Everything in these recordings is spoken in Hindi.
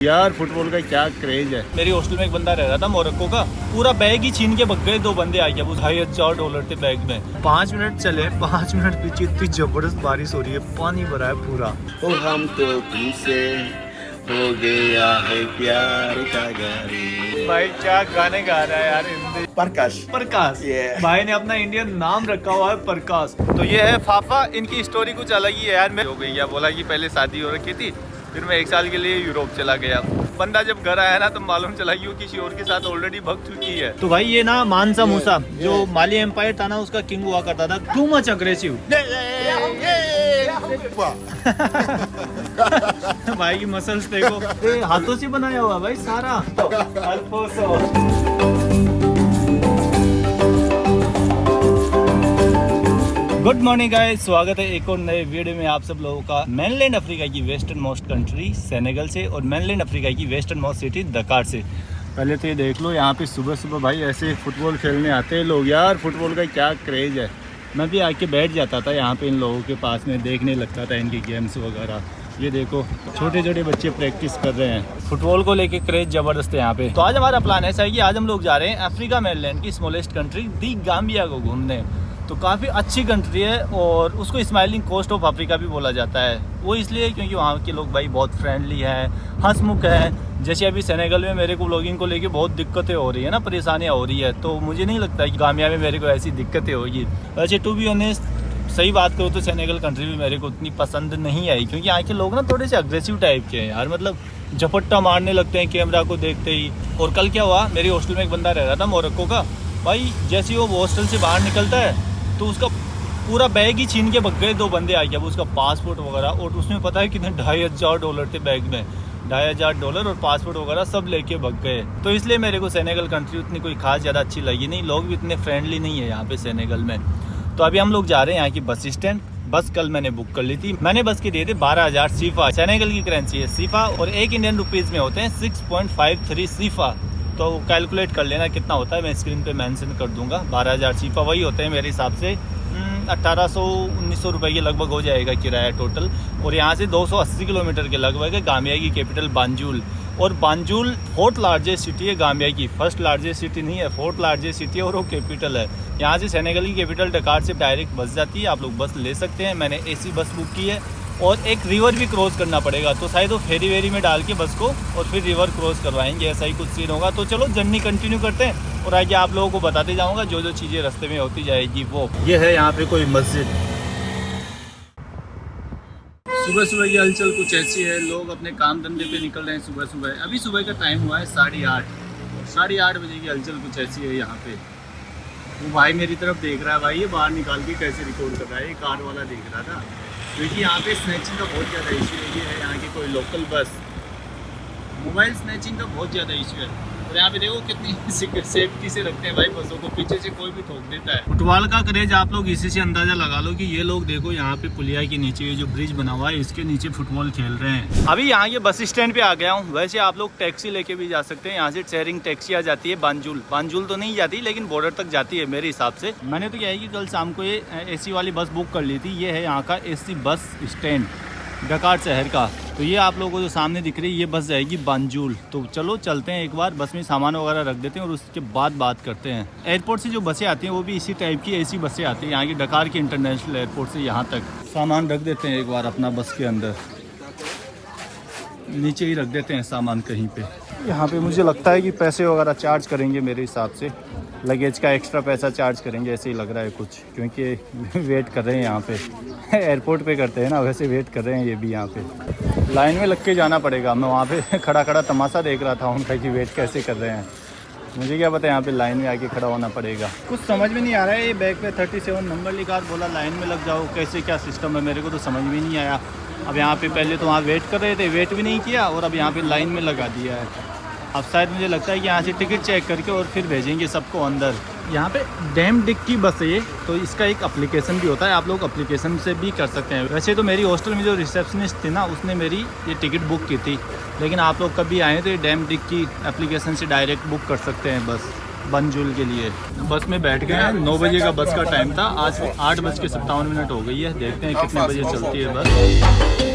यार फुटबॉल का क्या क्रेज है। मेरी हॉस्टल में एक बंदा रह रहा था मोरक्को का, पूरा बैग ही छीन के भग गए। 2 बंदे आ गए, वो $2,500 थे बैग में। 5 मिनट चले, 5 मिनट पीछे इतनी जबरदस्त बारिश हो रही है, पानी भरा है पूरा। ओ हम तो तुमसे हो गया है प्यार का गारी। भाई क्या गाने गा रहा है यार हिंदी। प्रकाश भाई ने अपना इंडियन नाम रखा हुआ है प्रकाश। तो ये है फाफा, इनकी स्टोरी कुछ अलग ही है यार। मैं हो गई है, बोला कि पहले शादी हो रखी थी, फिर मैं 1 साल के लिए यूरोप चला गया। बंदा जब घर आया ना तो मालूम चला कि वो किसी और के साथ ऑलरेडी भग चुकी है। तो भाई ये ना मानसा मूसा जो माली एम्पायर था ना, उसका किंग हुआ करता था। Too much aggressive. भाई की मसल्स देखो, हाथों से बनाया हुआ भाई सारा। गुड मॉर्निंग गाइस, स्वागत है एक और नए वीडियो में आप सब लोगों का। मेनलैंड अफ्रीका की वेस्टर्न मोस्ट कंट्री सेनेगल से और मेनलैंड अफ्रीका की वेस्टर्न मोस्ट सिटी दकार से। पहले तो ये देख लो, यहाँ पे सुबह सुबह भाई ऐसे फुटबॉल खेलने आते हैं लोग। यार फुटबॉल का क्या क्रेज़ है। मैं भी आके बैठ जाता था यहाँ पे इन लोगों के पास में, देखने लगता था इनकी गेम्स वगैरह। ये देखो छोटे छोटे बच्चे प्रैक्टिस कर रहे हैं। फुटबॉल को लेके क्रेज जबरदस्त है यहाँ पे। तो आज हमारा प्लान ऐसा है कि आज हम लोग जा रहे हैं अफ्रीका मेनलैंड की स्मॉलेस्ट कंट्री दी गाम्बिया को घूमने। तो काफ़ी अच्छी कंट्री है और उसको स्माइलिंग कोस्ट ऑफ अफ्रीका भी बोला जाता है। वो इसलिए क्योंकि वहाँ के लोग भाई बहुत फ्रेंडली हैं, हंसमुख हैं। जैसे अभी सेनेगल में मेरे को व्लॉगिंग को लेके बहुत दिक्कतें हो रही है ना, परेशानियाँ हो रही है, तो मुझे नहीं लगता कि गाम्बिया में मेरे को ऐसी दिक्कतें होगी। वैसे टू बी ऑनेस्ट सही बात करूँ तो सेनेगल कंट्री भी मेरे को उतनी पसंद नहीं आई, क्योंकि यहाँ के लोग ना थोड़े से अग्रेसिव टाइप के हैं यार। मतलब झपट्टा मारने लगते हैं कैमरा को देखते ही। और कल क्या हुआ, मेरी हॉस्टल में एक बंदा रह रहा था मोरक्को का। भाई जैसे ही वो हॉस्टल से बाहर निकलता है तो उसका पूरा बैग ही छीन के भग गए। 2 बंदे आ गए, वो उसका पासपोर्ट वगैरह, और उसमें पता है कितने $2,500 थे बैग में। $2,500 और पासपोर्ट वगैरह सब लेके भग गए। तो इसलिए मेरे को सेनेगल कंट्री उतनी कोई खास ज़्यादा अच्छी लगी नहीं। लोग भी इतने फ्रेंडली नहीं है यहाँ पे सेनेगल में। तो अभी हम लोग जा रहे हैं यहाँ की बस स्टैंड। बस कल मैंने बुक कर ली थी। मैंने बस के दिए थे 12,000 सीफा। सेनेगल की करेंसी है सीफा, और 1 इंडियन रुपीज़ में होते हैं 6.53 सीफा। तो कैलकुलेट कर लेना कितना होता है, मैं स्क्रीन पे मेंशन कर दूंगा। 12,000 सीफा वही होते हैं मेरे हिसाब से 1800-1900 रुपये के लगभग हो जाएगा किराया टोटल। और यहाँ से 280 किलोमीटर के लगभग है गाम्बिया की कैपिटल बांजुल। और बांजुल 4th लार्जेस्ट सिटी है गाम्बिया की, 1st लार्जेस्ट सिटी नहीं है, 4th लार्जेस्ट सिटी है और वो कैपिटल है। यहाँ से सेनेगल की कैपिटल डकार से डायरेक्ट बस जाती है, आप लोग बस ले सकते हैं। मैंने AC बस बुक की है और एक रिवर भी क्रॉस करना पड़ेगा, तो शायद वो फेरी वेरी में डाल के बस को और फिर रिवर क्रॉस करवाएंगे, ऐसा ही कुछ सीन होगा। तो चलो जर्नी कंटिन्यू करते हैं और आगे आप लोगों को बताते जाऊंगा जो जो चीज़ें रास्ते में होती जाएगी वो। ये है यहाँ पे कोई मस्जिद। सुबह सुबह की हलचल कुछ ऐसी है, लोग अपने काम धंधे पे निकल रहे हैं सुबह सुबह। अभी सुबह का टाइम हुआ है 8:30 बजे की हलचल कुछ ऐसी है यहाँ पे। वो भाई मेरी तरफ देख रहा है, भाई ये बाहर निकाल के कैसे रिकॉर्ड कर रहा है, ये कार वाला देख रहा था। क्योंकि यहाँ पे स्नैचिंग का बहुत ज़्यादा इशू है। यहाँ की कोई लोकल बस मोबाइल स्नैचिंग का बहुत ज़्यादा इशू है। और यहाँ पे देखो कितनी सेफ्टी से रखते हैं भाई बसों को, पीछे से कोई भी ठोक देता है। फुटबॉल का क्रेज आप लोग इसी से अंदाजा लगा लो कि ये लोग देखो यहाँ पे पुलिया के नीचे ये जो ब्रिज बना हुआ है, इसके नीचे फुटबॉल खेल रहे हैं। अभी यहाँ के बस स्टैंड पे आ गया हूँ। वैसे आप लोग टैक्सी लेके भी जा सकते हैं, यहाँ से शेयरिंग टैक्सी आ जाती है। बांजुल तो नहीं जाती लेकिन बॉर्डर तक जाती है मेरे हिसाब से। मैंने तो क्या है कि कल शाम को ये AC वाली बस बुक कर ली थी। ये है यहाँ का AC बस स्टैंड डकार शहर का। तो ये आप लोगों को जो सामने दिख रही है ये बस जाएगी बांजुल। तो चलो चलते हैं, एक बार बस में सामान वगैरह रख देते हैं और उसके बाद बात करते हैं। एयरपोर्ट से जो बसें आती हैं वो भी इसी टाइप की AC बसें आती हैं यहाँ की, डकार के इंटरनेशनल एयरपोर्ट से यहाँ तक। सामान रख देते हैं एक बार अपना बस के अंदर, नीचे ही रख देते हैं सामान कहीं पे। यहाँ पे मुझे लगता है कि पैसे वगैरह चार्ज करेंगे मेरे हिसाब से, लगेज का एक्स्ट्रा पैसा चार्ज करेंगे ऐसे ही लग रहा है कुछ, क्योंकि वेट कर रहे हैं यहाँ पे। एयरपोर्ट पे करते हैं ना, वैसे वेट कर रहे हैं ये भी यहाँ पे। लाइन में लग के जाना पड़ेगा। मैं वहाँ पे खड़ा खड़ा तमाशा देख रहा था उनका कि वेट कैसे कर रहे हैं। मुझे क्या पता, यहाँ पे लाइन में आके खड़ा होना पड़ेगा। कुछ समझ में नहीं आ रहा है। ये बैग पे 37 नंबर लिखा, बोला लाइन में लग जाओ। कैसे क्या सिस्टम है मेरे को तो समझ में नहीं आया। अब यहाँ पे पहले तो वहाँ वेट कर रहे थे, वेट भी नहीं किया, और अब यहाँ पे लाइन में लगा दिया है। अब शायद मुझे लगता है कि यहाँ से टिकट चेक करके और फिर भेजेंगे सबको अंदर। यहाँ पे डैम डिक की बस है ये, तो इसका एक एप्लीकेशन भी होता है, आप लोग एप्लीकेशन से भी कर सकते हैं। वैसे तो मेरी हॉस्टल में जो रिसेप्शनिस्ट थी ना, उसने मेरी ये टिकट बुक की थी, लेकिन आप लोग कभी आए तो ये डैम डिक की एप्लीकेशन से डायरेक्ट बुक कर सकते हैं बस बांजुल के लिए। बस में बैठ गए हैं, 9 बजे का बस का टाइम था, आज 8:57 हो गई है। देखते हैं कितने बजे चलती है बस।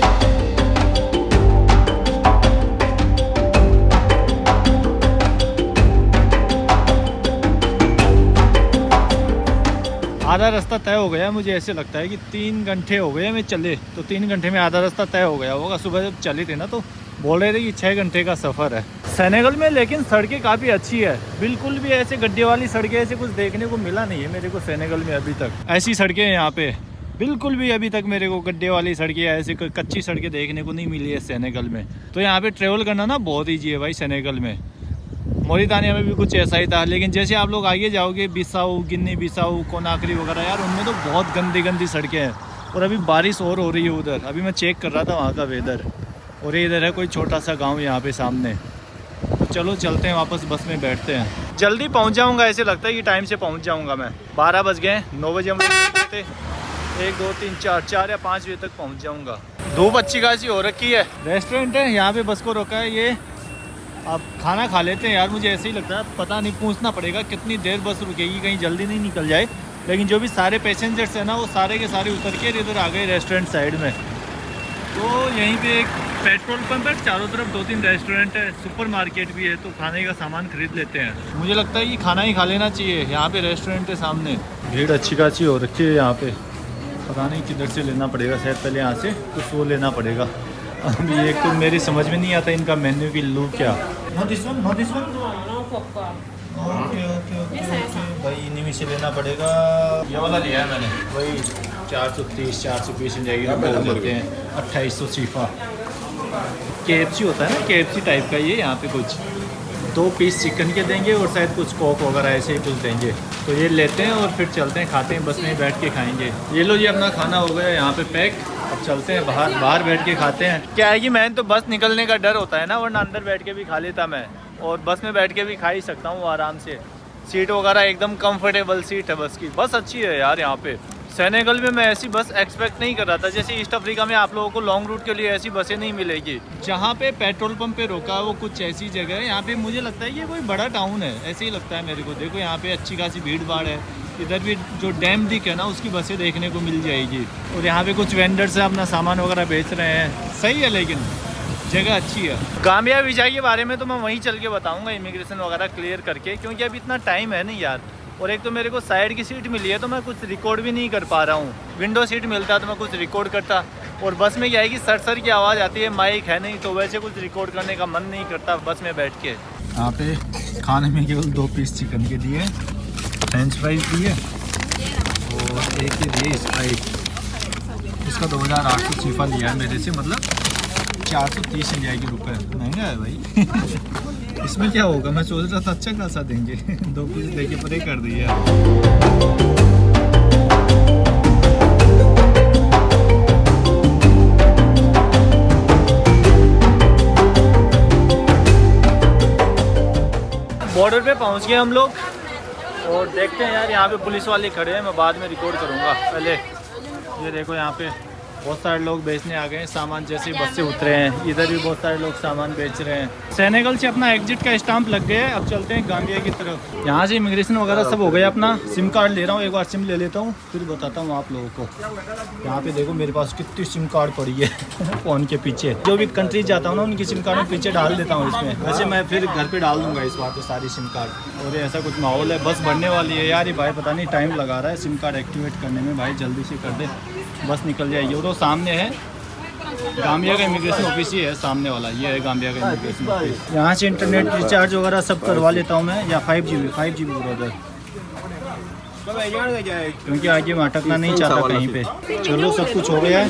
आधा रास्ता तय हो गया। मुझे ऐसे लगता है कि 3 घंटे हो गए हमें चले, तो 3 घंटे में आधा रास्ता तय हो गया होगा। सुबह जब चले थे ना तो बोल रहे थे कि 6 घंटे का सफ़र है सेनेगल में। लेकिन सड़कें काफ़ी अच्छी है, बिल्कुल भी ऐसे गड्ढे वाली सड़कें ऐसे कुछ देखने को मिला नहीं है मेरे को सेनेगल में अभी तक। ऐसी सड़कें हैं यहाँ पे, बिल्कुल भी अभी तक मेरे को गड्ढे वाली सड़कें ऐसे कच्ची सड़कें देखने को नहीं मिली है सेनेगल में। तो यहाँ पे ट्रेवल करना ना बहुत ईजी है भाई सेनेगल में। मोरितानिया में भी कुछ ऐसा ही था, लेकिन जैसे आप लोग आगे जाओगे बिसाऊ, गिनी बिसाऊ, कोनाक्री वगैरह, यार उनमें तो बहुत गंदी गंदी सड़कें हैं। और अभी बारिश और हो रही है उधर। अभी मैं चेक कर रहा था वहाँ का वेदर, और ये इधर है कोई छोटा सा गांव यहाँ पे सामने। तो चलो चलते हैं वापस, बस में बैठते हैं। जल्दी पहुँच जाऊँगा, ऐसे लगता है कि टाइम से पहुँच जाऊँगा मैं। 12 बज गए, 9 बजे हम लोग थे, 1 2 3 4 या 5 बजे तक पहुँच जाऊँगा। धूप अच्छी खासी हो रखी है। रेस्टोरेंट है यहाँ पे, बस को रोका है ये। अब खाना खा लेते हैं यार। मुझे ऐसे ही लगता है, पता नहीं पूछना पड़ेगा कितनी देर बस रुकेगी, कहीं जल्दी नहीं निकल जाए। लेकिन जो भी सारे पैसेंजर्स हैं ना वो सारे के सारे उतर के इधर आ गए रेस्टोरेंट साइड में। तो यहीं पे एक पेट्रोल पंप है, चारों तरफ 2-3 रेस्टोरेंट है, सुपर मार्केट भी है। तो खाने का सामान खरीद लेते हैं। मुझे लगता है कि खाना ही खा लेना चाहिए। यहाँ पे रेस्टोरेंट है सामने, भीड़ अच्छी खासी हो रखी है यहाँ पे। पता नहीं किधर से लेना पड़ेगा, शायद पहले यहाँ से कुछ वो लेना पड़ेगा। अभी एक तो मेरी समझ में नहीं आता इनका मेन्यू की लुक क्या। No this one, no this one. Okay okay okay भाई, इन्हीं में से लेना पड़ेगा। ये वाला लिया है मैंने, वही 430 420 इंडिया रुपये लेते हैं। 2800 सीफा। KFC होता है ना, KFC टाइप का ये। यहाँ पे कुछ 2 पीस चिकन के देंगे और शायद कुछ कोक वगैरह ऐसे ही कुछ देंगे। तो ये लेते हैं और फिर चलते हैं, खाते हैं, बस में बैठ के खाएंगे। ये लो, ये अपना खाना हो गया यहाँ पे पैक। अब चलते हैं बाहर बैठ के खाते हैं। क्या है कि मैंने तो बस निकलने का डर होता है ना, वरना अंदर बैठ के भी खा लेता मैं, और बस में बैठ के भी खा ही सकता हूँ आराम से। सीट वगैरह एकदम कंफर्टेबल सीट है बस की। बस अच्छी है यार यहाँ पे। सेनेगल में मैं ऐसी बस एक्सपेक्ट नहीं कर रहा था। जैसे ईस्ट अफ्रीका में आप लोगों को लॉन्ग रूट के लिए ऐसी बसें नहीं मिलेगी। जहाँ पे पेट्रोल पंप पे रोका वो कुछ ऐसी जगह है। यहाँ पे मुझे लगता है ये कोई बड़ा टाउन है, ऐसे ही लगता है मेरे को। देखो यहाँ पे अच्छी खासी भीड़ भाड़ है। इधर भी जो डैम दिख है ना उसकी बसें देखने को मिल जाएगी। और यहाँ पे कुछ वेंडर्स अपना सामान वगैरह बेच रहे हैं। सही है, लेकिन जगह अच्छी है। गाम्बिया वीज़ा के बारे में तो मैं वहीं चल के बताऊँगा, इमिग्रेशन वगैरह क्लियर करके, क्योंकि अभी इतना टाइम है नहीं यार। और एक तो मेरे को साइड की सीट मिली है तो मैं कुछ रिकॉर्ड भी नहीं कर पा रहा हूँ। विंडो सीट मिलता तो मैं कुछ रिकॉर्ड करता। और बस में क्या है कि सर की आवाज़ आती है, माइक है नहीं, तो वैसे कुछ रिकॉर्ड करने का मन नहीं करता बस में बैठ के। यहाँ पे खाने में केवल 2 पीस चिकन के दिए, फ्रेंच फ्राइज दिए और एक ही दिए स्प्राइट। इसका 2800 सीफा लिया है मेरे से, मतलब 430 इंडिया के रुपए। महंगा है भाई। इसमें क्या होगा, मैं सोच रहा था अच्छा खासा देंगे। 2 पीस लेके परे कर दिया। बॉर्डर पे पहुंच गए हम लोग, और देखते हैं यार यहाँ पे पुलिस वाले खड़े हैं। मैं बाद में रिकॉर्ड करूँगा। पहले ये देखो, यहाँ पे बहुत सारे लोग बेचने आ गए हैं सामान। जैसे बस से उतरे हैं, इधर भी बहुत सारे लोग सामान बेच रहे हैं। सेनेगल से अपना एग्जिट का स्टाम्प लग गया है। अब चलते हैं गाम्बिया की तरफ। यहाँ से इमिग्रेशन वगैरह सब हो गया। अपना सिम कार्ड ले रहा हूँ, एक बार सिम ले लेता हूँ, फिर बताता हूँ आप लोगों को। यहाँ पे देखो मेरे पास कितनी सिम कार्ड पड़ी है फ़ोन के पीछे। जो भी कंट्री जाता हूँ ना उनकी सिम कार्ड में पीछे डाल देता हूँ इसमें। वैसे मैं फिर घर पर डाल दूँगा इस बार तो सारी सिम कार्ड। और ऐसा कुछ माहौल है, बस बढ़ने वाली है यार। ये भाई पता नहीं टाइम लगा रहा है सिम कार्ड एक्टिवेट करने में। भाई जल्दी से कर दे, बस निकल जाएगी। वो तो सामने है गाम्बिया का इमिग्रेशन ऑफिस ही है सामने वाला। ये है गाम्बिया का इमिग्रेशन ऑफिस। यहाँ से इंटरनेट रिचार्ज वगैरह सब करवा लेता हूँ मैं, या 5GB ब्रदर, क्योंकि आगे मैं अटकना नहीं चाहता कहीं पे। चलो सब कुछ हो गया है।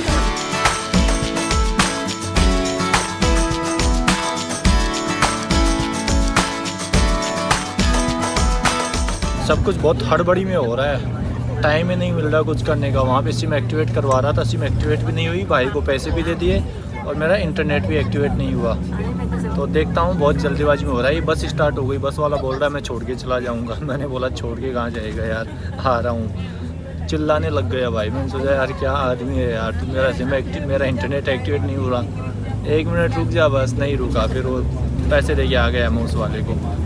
सब कुछ बहुत हड़बड़ी में हो रहा है, टाइम ही नहीं मिल रहा कुछ करने का। वहाँ पे सिम एक्टिवेट करवा रहा था, सिम एक्टिवेट भी नहीं हुई। भाई को पैसे भी दे दिए और मेरा इंटरनेट भी एक्टिवेट नहीं हुआ। तो देखता हूँ, बहुत जल्दीबाजी में हो रहा है। ये बस स्टार्ट हो गई, बस वाला बोल रहा है मैं छोड़ के चला जाऊँगा। मैंने बोला छोड़ के कहाँ जाएगा यार, आ रहा हूँ। चिल्लाने लग गया भाई। मैंने सोचा यार क्या आदमी है यार, तुम मेरा सिम मेरा इंटरनेट एक्टिवेट नहीं हो रहा, 1 मिनट रुक जा। बस नहीं रुका, फिर वो पैसे दे के आ गया मैं उस वाले को।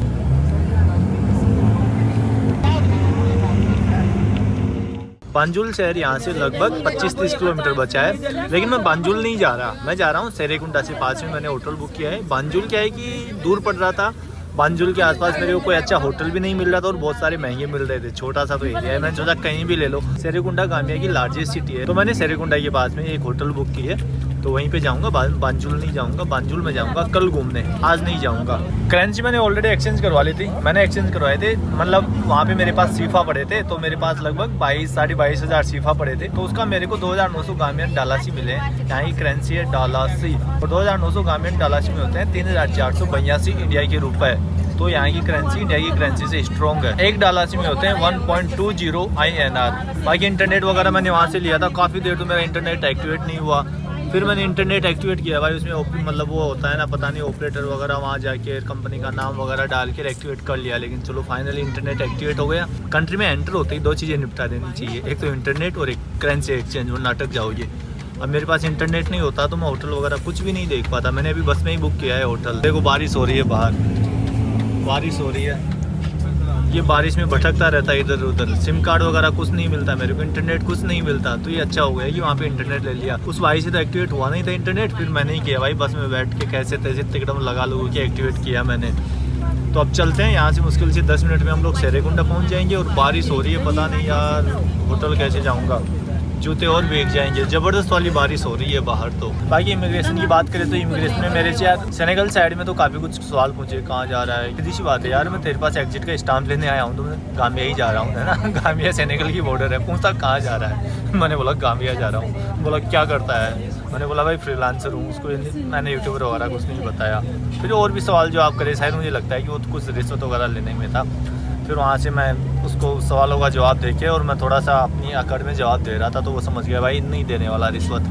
बांजुल शहर यहाँ से लगभग 25-30 किलोमीटर बचा है, लेकिन मैं बांजुल नहीं जा रहा। मैं जा रहा हूँ सेरेकुंडा से, पास में मैंने होटल बुक किया है। बांजुल क्या है कि दूर पड़ रहा था, बांजुल के आसपास मेरे को कोई अच्छा होटल भी नहीं मिल रहा था और बहुत सारे महंगे मिल रहे थे। छोटा सा तो एरिया है, मैंने सोचा कहीं भी ले लो। सेरेकुंडा गाम्बिया की लार्जेस्ट सिटी है, तो मैंने सेरेकुंडा के पास में एक होटल बुक की है, तो वहीं पे जाऊंगा। बांजुल नहीं जाऊंगा, बांजुल में जाऊंगा कल घूमने, आज नहीं जाऊंगा। करेंसी मैंने ऑलरेडी एक्सचेंज करवा ली थी, मैंने एक्सचेंज करवाए थे, मतलब वहाँ पे मेरे पास सीफा पड़े थे, तो मेरे पास लगभग 22-22.5 हज़ार सीफा पड़े थे, तो उसका मेरे को 2,900 गाम्बियन डालासी मिले हैं। यहाँ की करेंसी है डालासी, और 2,900 गाम्बियन डालासी में होते हैं 3,482 इंडिया के रुपए। तो यहाँ की करेंसी इंडिया की करेंसी से स्ट्रॉन्ग है। एक डालासी में होते हैं 1.20 INR। बाकी इंटरनेट वगैरह मैंने वहाँ से लिया था, काफ़ी देर तो मेरा इंटरनेट एक्टिवेट नहीं हुआ, फिर मैंने इंटरनेट एक्टिवेट किया भाई, उसमें मतलब वो होता है ना, पता नहीं ऑपरेटर वगैरह, वहाँ जाके कंपनी का नाम वगैरह डाल के एक्टिवेट कर लिया, लेकिन चलो फाइनली इंटरनेट एक्टिवेट हो गया। कंट्री में एंटर होते ही 2 चीज़ें निपटा देनी चाहिए, एक तो इंटरनेट और एक करेंसी एक्सचेंज, वरना अटक जाओगे। अब मेरे पास इंटरनेट नहीं होता तो मैं होटल वगैरह कुछ भी नहीं देख पाता। मैंने अभी बस में ही बुक किया है होटल। देखो बारिश हो रही है, बाहर बारिश हो रही है, ये बारिश में भटकता रहता है इधर उधर। सिम कार्ड वगैरह कुछ नहीं मिलता मेरे को, इंटरनेट कुछ नहीं मिलता, तो ये अच्छा हो गया कि वहाँ पे इंटरनेट ले लिया। उस भाई से तो एक्टिवेट हुआ नहीं था इंटरनेट, फिर मैंने ही किया भाई, बस में बैठ के कैसे तैसे टिकटम लगा लोगों की एक्टिवेट किया मैंने। तो अब चलते हैं यहाँ से, मुश्किल से 10 मिनट में हम लोग सेरेकुंडा पहुँच जाएंगे, और बारिश हो रही है, पता नहीं यार होटल कैसे जाऊँगा, जूते और भीग जाएंगे, ज़बरदस्त वाली बारिश हो रही है बाहर। तो बाकी इमिग्रेशन की बात करें तो इमिग्रेशन में मेरे से यार सेनेगल साइड में तो काफ़ी कुछ सवाल पूछे, कहाँ जा रहा है, सीधी सी बात है यार, मैं तेरे पास एग्जिट का स्टाम्प लेने आया हूँ, तो मैं गाम्बिया ही जा रहा हूँ, है ना। गाम्बिया सेनेगल की बॉर्डर है, पूछता कहाँ जा रहा है, मैंने बोला गाम्बिया जा रहा हूँ। बोला क्या करता है, मैंने बोला भाई फ्रीलांसर हूँ, उसको मैंने यूट्यूबर वगैरह कुछ नहीं बताया। फिर और भी सवाल जो आप करें, शायद मुझे लगता है कि वो कुछ रिश्वत वगैरह लेने में था। फिर वहाँ से मैं उसको सवालों का जवाब देके, और मैं थोड़ा सा अपनी अकड़ में जवाब दे रहा था, तो वो समझ गया भाई नहीं देने वाला रिश्वत।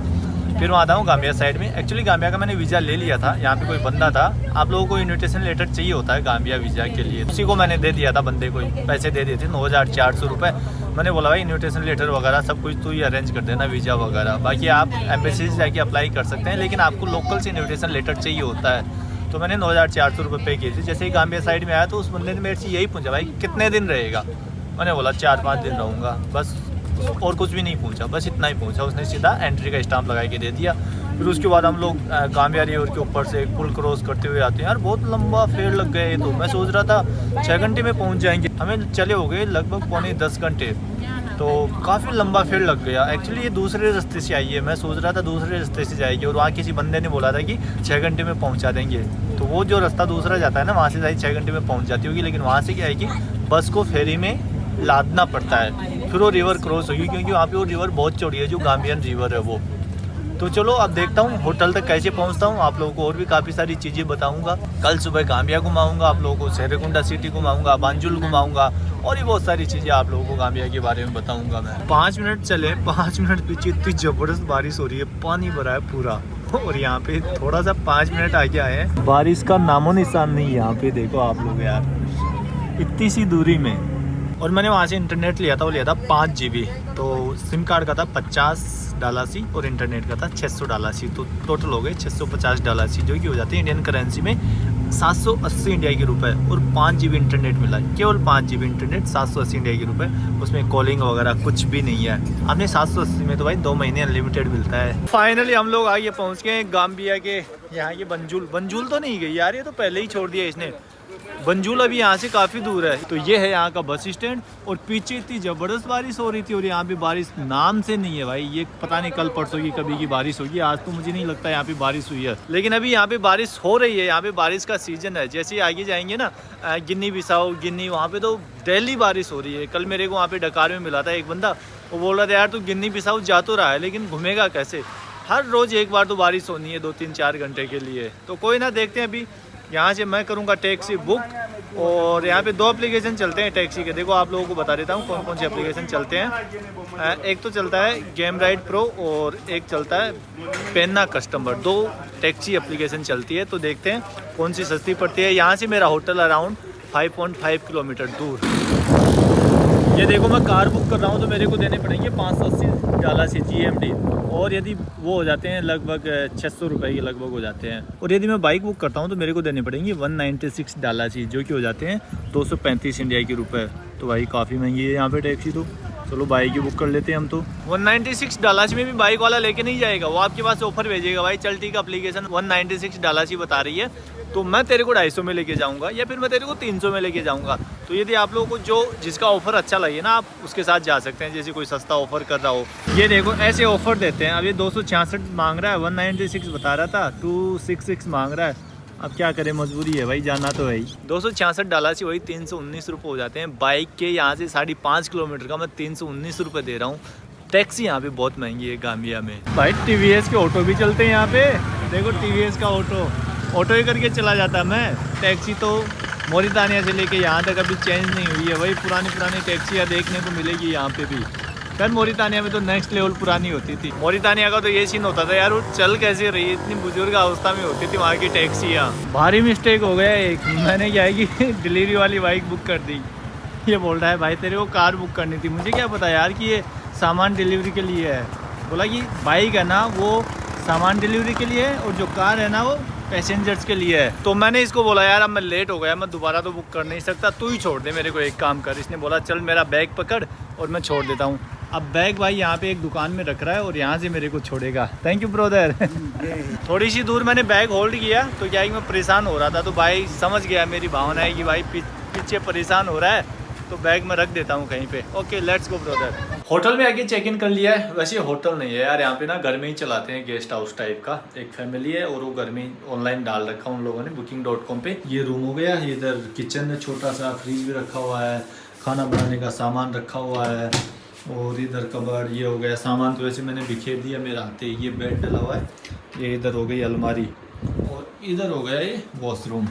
फिर वहाँ आता हूँ गाम्बिया साइड में। एक्चुअली गाम्बिया का मैंने वीज़ा ले लिया था, यहाँ पे कोई बंदा था, आप लोगों को इन्विटेशन लेटर चाहिए होता है गाम्बिया वीज़ा के लिए, उसी को मैंने दे दिया था, बंदे को पैसे दे दिए थे 9,400 रुपये। मैंने बोला भाई इन्विटेशन लेटर वगैरह सब कुछ तो ही अरेंज कर देना, वीज़ा वगैरह, बाकी आप एम्बेसी से जाके अप्लाई कर सकते हैं, लेकिन आपको लोकल से इन्विटेशन लेटर चाहिए होता है। तो मैंने 9,400 रुपये पे किए थे। जैसे ही गाम्बिया साइड में आया तो उस बंदे ने मेरे से यही पूछा भाई कितने दिन रहेगा, मैंने बोला 4-5 दिन रहूँगा बस, और कुछ भी नहीं पूछा, बस इतना ही पूछा। उसने सीधा एंट्री का स्टाम्प लगा के दे दिया। फिर उसके बाद हम लोग गाम्बिया रिवर के ऊपर से एक पुल क्रॉस करते हुए आते हैं। यार बहुत लंबा फेर लग गए, तो मैं सोच रहा था 6 घंटे में पहुंच जाएंगे, हमें चले हो गए लगभग पौने 10 घंटे, तो काफ़ी लंबा फेर लग गया। एक्चुअली ये दूसरे रास्ते से आई है, मैं सोच रहा था दूसरे रास्ते से जाएगी, और वहाँ किसी बंदे ने बोला था कि 6 घंटे में पहुँचा देंगे, तो वो जो रास्ता दूसरा जाता है ना, वहाँ से शायद 6 घंटे में पहुँच जाती होगी, लेकिन वहाँ से क्या है कि बस को फेरी में लादना पड़ता है, फिर वो रिवर क्रॉस होगी, क्योंकि वहाँ पे वो रिवर बहुत चौड़ी है, जो गाम्बियन रिवर है वो। तो चलो अब देखता हूँ होटल तक कैसे पहुँचता हूँ, आप लोगों को और भी काफ़ी सारी चीज़ें बताऊँगा। कल सुबह गाम्बिया घुमाऊँगा आप लोगों को, सेरेकुंडा सिटी घुमाऊँगा, बांजुल घुमाऊँगा, और भी बहुत सारी चीज़ें आप लोगों को गाम्बिया के बारे में बताऊँगा मैं। 5 मिनट चले, 5 मिनट पीछे इतनी ज़बरदस्त बारिश हो रही है, पानी भरा है पूरा, और यहाँ पे थोड़ा सा 5 मिनट आगे आए हैं, बारिश का नामो निशान नहीं। यहाँ पे देखो आप लोग यार, इतनी सी दूरी में। और मैंने वहाँ से इंटरनेट लिया था, वो लिया था 5 GB, तो सिम कार्ड का था 50 डालासी और इंटरनेट का था 600 डालासी, तो टोटल हो गए 650 डालासी, जो कि हो जाती है इंडियन करेंसी में 780 इंडिया के रुपए। और 5 GB इंटरनेट मिला, केवल 5 GB इंटरनेट 780 इंडिया के रुपए, उसमें कॉलिंग वगैरह कुछ भी नहीं है। हमने 780 में तो भाई 2 महीने अनलिमिटेड मिलता है। फाइनली हम लोग आगे पहुँच गए गाम्बिया के यहाँ के बंजुल तो नहीं गई यार, ये तो पहले ही छोड़ दिया इसने। बंजुल अभी यहाँ से काफ़ी दूर है। तो ये है यहाँ का बस स्टैंड, और पीछे इतनी ज़बरदस्त बारिश हो रही थी, और यहाँ पे बारिश नाम से नहीं है भाई, ये पता नहीं कल परसों की कभी की बारिश होगी, आज तो मुझे नहीं लगता यहाँ पे बारिश हुई है, लेकिन अभी यहाँ पे बारिश हो रही है। यहाँ पे बारिश का सीजन है। जैसे ही आगे जाएंगे ना गिनी बिसाओ गिनी, वहाँ पे तो डेली बारिश हो रही है। कल मेरे को वहाँ पे डकार में मिला था एक बंदा, वो बोल रहा था यार तू गिनी बिसाओ जा तो रहा है, लेकिन घूमेगा कैसे, हर रोज़ एक बार तो बारिश होनी है 2-3-4 घंटे के लिए। तो कोई ना, देखते हैं। अभी यहाँ से मैं करूँगा टैक्सी बुक, और यहाँ पे 2 एप्लीकेशन चलते हैं टैक्सी के। देखो आप लोगों को बता देता हूँ कौन कौन से एप्लीकेशन चलते हैं। एक तो चलता है गेम राइड प्रो, और एक चलता है पेन्ना कस्टमर। 2 टैक्सी एप्लीकेशन चलती है, तो देखते हैं कौन सी सस्ती पड़ती है। यहाँ से मेरा होटल अराउंड 5.5 किलोमीटर दूर। ये देखो मैं कार बुक कर रहा हूँ, तो मेरे को देने पड़ेंगे 580 डालासी GMT, और यदि वो हो जाते हैं लगभग 600 रुपये के लगभग हो जाते हैं। और यदि मैं बाइक बुक करता हूँ तो मेरे को देने पड़ेंगे 196 डालासी, जो कि हो जाते हैं 235 इंडिया के रुपए। तो भाई काफ़ी महंगी है यहाँ पे टैक्सी तो। चलो बाइक ही बुक कर लेते हैं हम तो। 196 डॉलर्स में भी बाइक वाला लेके नहीं जाएगा, वो आपके पास ऑफर भेजेगा भाई, चल ठीक एप्लीकेशन 196 डॉलर्स ही बता रही है, तो मैं तेरे को 250 में लेके जाऊंगा या फिर मैं तेरे को 300 में लेके जाऊंगा। तो यदि आप लोगों को जो जिसका ऑफर अच्छा लगे ना, आप उसके साथ जा सकते हैं, जैसे कोई सस्ता ऑफर कर रहा हो। ये देखो ऐसे ऑफर देते हैं। अब ये 266 मांग रहा है, 196 बता रहा था, 266 मांग रहा है। अब क्या करें, मजबूरी है भाई, जाना तो है ही। 266 डॉलर से वही 319 रुपये हो जाते हैं। बाइक के यहाँ से 5.5 किलोमीटर का मैं 319 रुपये दे रहा हूँ। टैक्सी यहाँ पे बहुत महंगी है गाम्बिया में। भाई TVS के ऑटो भी चलते हैं यहाँ पे, देखो TVS का ऑटो ही करके चला जाता मैं। टैक्सी तो मोरितानिया से लेके यहाँ तक अभी चेंज नहीं हुई है, वही पुरानी टैक्सियाँ देखने को मिलेगी यहाँ पे भी। खैर मोरितानिया में तो नेक्स्ट लेवल पुरानी होती थी। मोरितानिया का तो ये सीन होता था यार, वो चल कैसे रही, इतनी बुजुर्ग अवस्था में होती थी वहाँ की टैक्सियाँ। भारी मिस्टेक हो गया एक, मैंने क्या है कि डिलीवरी वाली बाइक बुक कर दी। ये बोल रहा है भाई तेरे को कार बुक करनी थी, मुझे क्या पता यार कि ये सामान डिलीवरी के लिए है। बोला कि बाइक है ना वो सामान डिलीवरी के लिए है और जो कार है ना वो पैसेंजर्स के लिए है। तो मैंने इसको बोला यार अब मैं लेट हो गया, मैं दोबारा तो बुक कर नहीं सकता, तू ही छोड़ दे मेरे को, एक काम कर। इसने बोला चल मेरा बैग पकड़ और मैं छोड़ देता हूँ। अब बैग भाई यहाँ पे एक दुकान में रख रहा है और यहाँ से मेरे को छोड़ेगा। Thank you brother. थोड़ी सी दूर मैंने बैग होल्ड किया तो क्या है कि मैं परेशान हो रहा था, तो भाई समझ गया मेरी भावना है कि भाई पीछे परेशान हो रहा है, तो बैग में रख देता हूँ कहीं पे। Okay let's go brother. Hotel में आके चेक इन कर लिया है। वैसे होटल नहीं है यार, यहाँ पे ना घर में ही चलाते हैं, गेस्ट हाउस टाइप का। एक फैमिली है और वो घर में ऑनलाइन डाल रखा उन लोगों ने booking.com पे। ये रूम हो गया, इधर किचन है, छोटा सा फ्रिज भी रखा हुआ है, खाना बनाने का सामान रखा हुआ है, और इधर कबर्ड। ये हो गया सामान तो वैसे मैंने बिखेर दिया मेरा आते ही। ये बेड डला हुआ है, ये इधर हो गई अलमारी, और इधर हो गया ये वॉशरूम।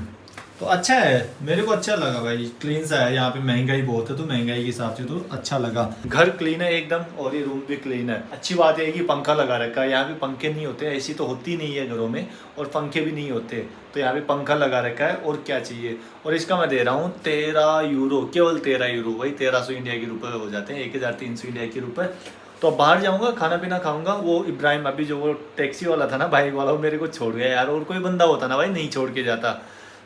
तो अच्छा है, मेरे को अच्छा लगा भाई, क्लीन सा है। यहाँ पे महंगाई बहुत है तो महंगाई के हिसाब से तो अच्छा लगा। घर क्लीन है एकदम और ये रूम भी क्लीन है। अच्छी बात है कि पंखा लगा रखा है, यहाँ पे पंखे नहीं होते, ऐसी तो होती नहीं है घरों में, और पंखे भी नहीं होते, तो यहाँ पे पंखा लगा रखा है। और क्या चाहिए। और इसका मैं दे रहा हूँ 13 यूरो, केवल 13 यूरो, वही 1300 इंडिया के रुपये हो जाते हैं, 1300 इंडिया के रुपये। तो अब बाहर जाऊंगा, खाना पीना खाऊंगा। वो इब्राहिम अभी जो वो टैक्सी वाला था ना, बाइक वाला, वो मेरे को छोड़ गया यार। और कोई बंदा होता ना भाई नहीं छोड़ के जाता,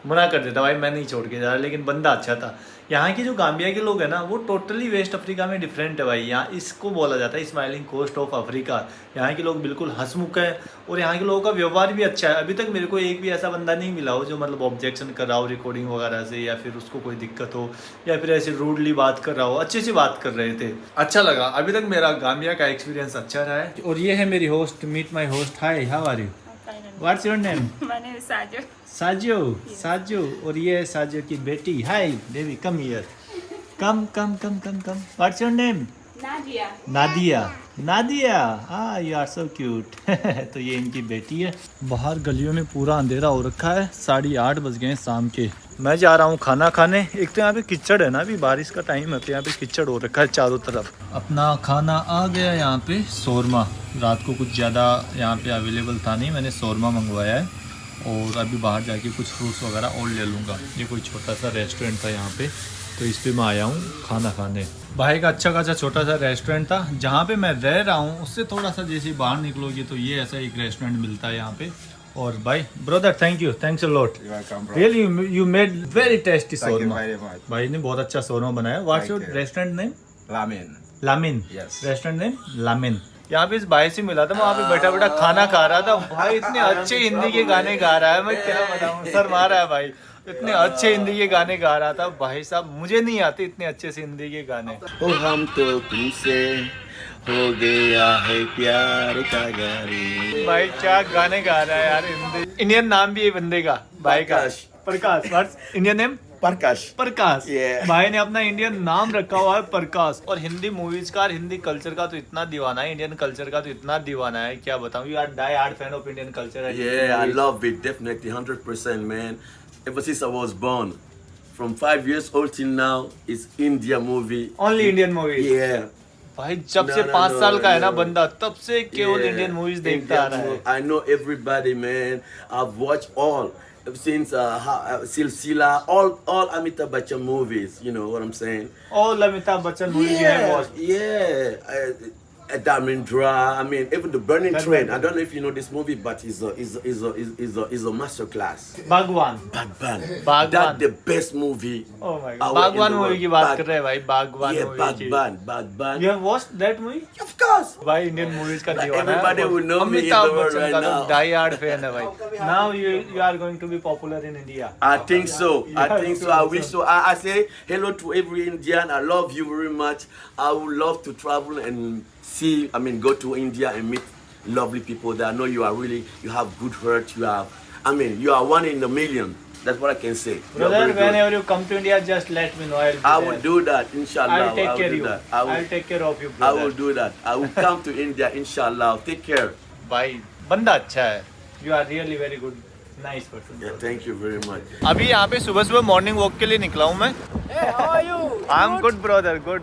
मना कर देता भाई मैं नहीं छोड़ के जा रहा, लेकिन बंदा अच्छा था। यहाँ के जो गाम्बिया के लोग हैं ना, वो टोटली वेस्ट अफ्रीका में डिफरेंट है भाई। यहाँ इसको बोला जाता है स्माइलिंग कोस्ट ऑफ अफ्रीका। यहाँ के लोग बिल्कुल हंसमुख हैं और यहाँ के लोगों का व्यवहार भी अच्छा है। अभी तक मेरे को एक भी ऐसा बंदा नहीं मिला हो जो मतलब ऑब्जेक्शन कर रहा हो रिकॉर्डिंग वगैरह से, या फिर उसको कोई दिक्कत हो, या फिर ऐसे रूडली बात कर रहा हो। अच्छे से बात कर रहे थे, अच्छा लगा। अभी तक मेरा गाम्बिया का एक्सपीरियंस अच्छा रहा है। और ये है मेरी host, meet my host. Hi, how are you? What's your name? My name is Sajo. साजो, साजो। और ये है साजो की बेटी। Hi baby, come here, come come come come come. What's your name? Nadia. Nadia, Nadia, हाँ यू आर सो क्यूट। तो ये इनकी बेटी है। बाहर गलियों में पूरा अंधेरा हो रखा है, 8:30 बज गए हैं शाम के। मैं जा रहा हूँ खाना खाने। एक तो यहाँ पे कीचड़ है ना, अभी बारिश का टाइम है तो यहाँ पे कीचड़ हो रखा है चारों तरफ। अपना खाना आ गया यहाँ पे, शोरमा। रात को कुछ ज़्यादा यहाँ पे अवेलेबल था नहीं, मैंने शोरमा मंगवाया है। और अभी बाहर जाके कुछ फ्रूट्स वगैरह और ले लूँगा। ये कोई छोटा सा रेस्टोरेंट था यहाँ पे, तो इस पे मैं आया हूँ खाना खाने। भाई का अच्छा खासा छोटा सा रेस्टोरेंट था। जहाँ पे मैं रह रहा हूँ उससे थोड़ा सा जैसे बाहर निकलोगे तो ये ऐसा एक रेस्टोरेंट मिलता है यहाँ पे। और भाई brother thank you, thanks a lot, really you made very tasty shawarma. भाई ने बहुत अच्छा शोरमा बनाया। What's your restaurant name? Lamin. Lamine. Yes. Restaurant name Lamine. यहाँ पे इस भाई से मिला था, मैं वहाँ पे बैठा बैठा खाना खा रहा था। भाई इतने अच्छे हिंदी के गाने गा रहा है, मैं क्या बताऊँ, शर्मा रहा है भाई। इतने अच्छे हिंदी के गाने गा रहा था भाई साहब, मुझे नहीं आते इतने अच्छे से हिंदी के गाने। ओ हम तो तुमसे हो गया है प्यार का गारी। भाई क्या गाने गा रहा है यार हिंदी। इंडियन नाम भी है बंदे का, भाई का Prakash. Prakash. What's Indian name? Prakash. Prakash. Yeah. भाई ने अपना इंडियन नाम रखा हुआ है प्रकाश। और हिंदी मूवीज का, हिंदी कल्चर का तो इतना दीवाना है, इंडियन कल्चर का तो इतना दीवाना है, क्या बताऊं। You are die hard fan of Indian culture. Yeah, I love it, definitely, 100%, man. Ever since I was born, from 5 years old till now, it's India movie. Only Indian movies. Yeah. भाई जब से No, 5 no, साल का है ना no. बंदा, तब से केवल Yeah, इंडियन मूवीज देखता आ रहा है। I know everybody, man. I've watched all since Silsila, all Amitabh Bachchan movies. You know what I'm saying? All Amitabh Bachchan movies है बहुत। Yeah. Damindra. I mean, even the Burning Train. I don't know if you know this movie, but is a master class. बागवान Bagban. Bagban. That's the best movie. Oh my god, our बागवान in the मूवी की world. बात कर रहे हैं भाई, बागवान Yeah, मूवी की। Bagban. You have watched that movie? Of course. भाई इंडियन मूवीज का Like दीवाना है। everybody will know me in the Amitabh world Bachchan right का तो now. डाई हार्ड फैन है भाई। Now you are going to be popular in India. I think so. I Yeah, think so. so I also. wish so. I say hello to every Indian. I love you very much. I would love to travel and see. I mean, go to India and meet lovely people that I know you are really. You have good heart. You have. I mean, you are one in a million. That's what I can say. You are Brother, very good. whenever you come to India, just let me know. I will do that, inshallah. I'll take care of you. That. I will, I'll take care of you, I brother. will do that. I will come to India, inshallah. Take care. भाई बंदा अच्छा है। You are really very good, nice person. Yeah, thank you very much. अभी यहाँ पे सुबह सुबह मॉर्निंग वॉक के लिए निकला हूँ मैं। Hey, how are you? I am good brother, good